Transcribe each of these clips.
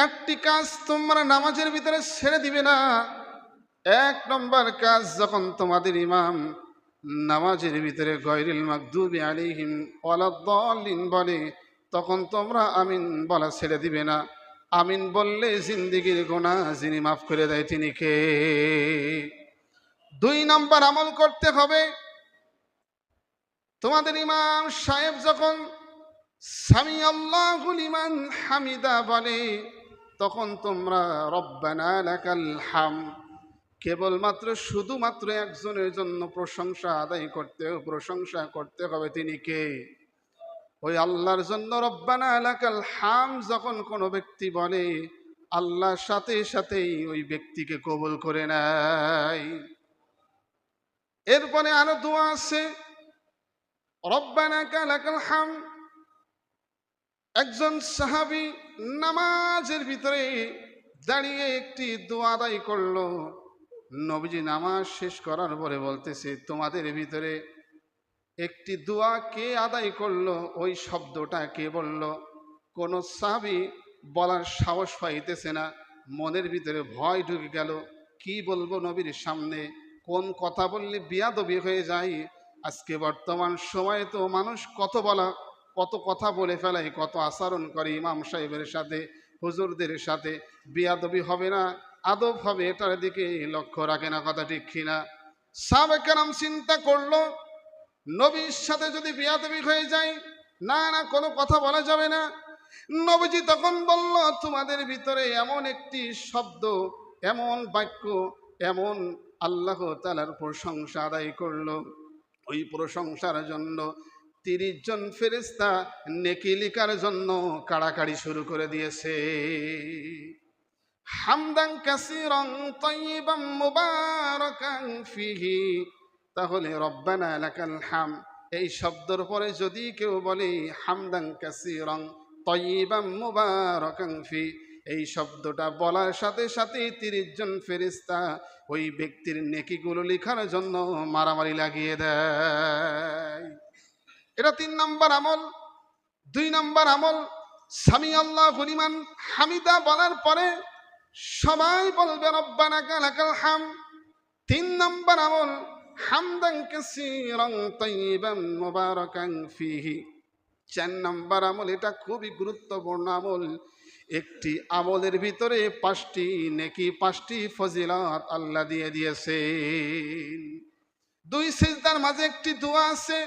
চারটি কাজ তোমরা নামাজের ভিতরে ছেড়ে দিবে না। এক নম্বর কাজ, যখন তোমাদের ইমাম নামাজের ভিতরে গায়রিল মাগদুবি আলাইহিম ওয়ালাদ-দাল্লিন বলে, তখন তোমরা আমিন বলা ছেড়ে দিবে না। আমিন বললে জিন্দেগির গুনাহ যিনি মাফ করে দেয় তিনি কে? দুই নম্বর আমল করতে হবে, তোমাদের ইমাম সাহেব যখন সামি আল্লাহু লিমান হামিদা বলে, তখন তোমরা রব্বানা লাকাল হামদ, কেবলমাত্র শুধুমাত্র একজনের জন্য প্রশংসা করতে হবে, তিনি কে? ওই আল্লাহর জন্য রব্বানা লাকাল হামদ যখন কোনো ব্যক্তি বলে, আল্লাহর সাথে সাথেই ওই ব্যক্তিকে কবুল করে নেয়। এরপরে আরো দোয়া আছে, রব্বানা লাকাল হামদ। একজন সাহাবী নামাজের ভিতরে দাঁড়িয়ে একটি দোয়া আদায় করলো। নবীজি নামাজ শেষ করার পরে বলতেছে, তোমাদের ভিতরে একটি দোয়া কে আদায় করলো? ওই শব্দটা কে বলল? কোন সাহাবী বলার সাহস পাইতেছে না, মনের ভিতরে ভয় ঢুকে গেল। কি বলবো নবীর সামনে, কোন কথা বললে বিয়াদবি হয়ে যায়। আজকে বর্তমান সময়ে তো মানুষ কত কথা বলে ফেলায়, কত আচরণ করে ইমাম সাহেবের সাথে, হুজুরদের সাথে। বিয়াদবি হবে না, আদব হবে, এটার দিকে লক্ষ্য রাখে না। কথা ঠিক কিনা? সাহাবায়ে কেরাম চিন্তা করলো, নবীর সাথে যদি বিয়াদবি হয়ে যায়, না কোনো কথা বলা যাবে না। নবীজি তখন বলল, তোমাদের ভিতরে এমন একটি শব্দ, এমন বাক্য, এমন আল্লাহ তাআলার প্রশংসা আদায় করলো, ওই প্রশংসার জন্য 30 জন ফেরেশতা নেকি লিখার জন্য কাড়াকাড়ি শুরু করে দিয়েছে। হামদান কাসীরান তাইয়িবান মুবারাকান ফিহি। তাহলে রব্বানা লাকাল হামদ এই শব্দের পরে যদি কেউ বলে হামদান কাসীরান তাইয়িবান মুবারাকান ফি, এই শব্দটা বলার সাথে সাথে 30 জন ফেরেশতা ওই ব্যক্তির নেকিগুলো লেখার জন্য মারামারি লাগিয়ে দেয়। এটা 3 নম্বর আমল। 2 নম্বর আমল, সামি আল্লাহু লিমান হামিদা বলার পরে সবাই বলবে রব্বানা লাকাল হামদ। 3 নম্বর আমল, হামদান কাসীরান তাইয়িবান মুবারাকান ফিহি। 4 নম্বর আমল, এটা খুবই গুরুত্বপূর্ণ আমল। একটি আমলের ভিতরে 5টি নেকি, 5টি ফজিলত আল্লাহ দিয়ে দিয়েছেন। 2 সিজদার মাঝে একটি দোয়া আছে,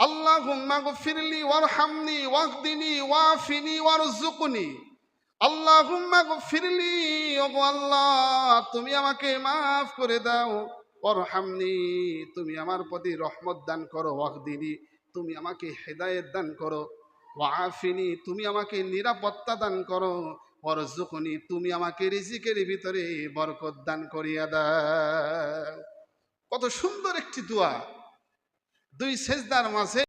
আল্লাহুম্মা গফিরলি ওয়ারহামনি ওয়াহদিনি ওয়াফিনি ওয়ারযুকনি। আল্লাহুম্মা গফিরলি, ওগো আল্লাহ তুমি আমাকে মাফ করে দাও, ওয়ারহামনি তুমি আমার প্রতি রহমত দান করো, ওয়াহদিনি তুমি আমাকে হেদায়েত দান করো, ওয়াফিনি তুমি আমাকে নিরাপত্তা দান করো, ওয়ারযুকনি তুমি আমাকে রিজিকের ভিতরে বরকত দান করিয়া দাও। কত সুন্দর একটি দোয়া। 2 সেজদার মাঝে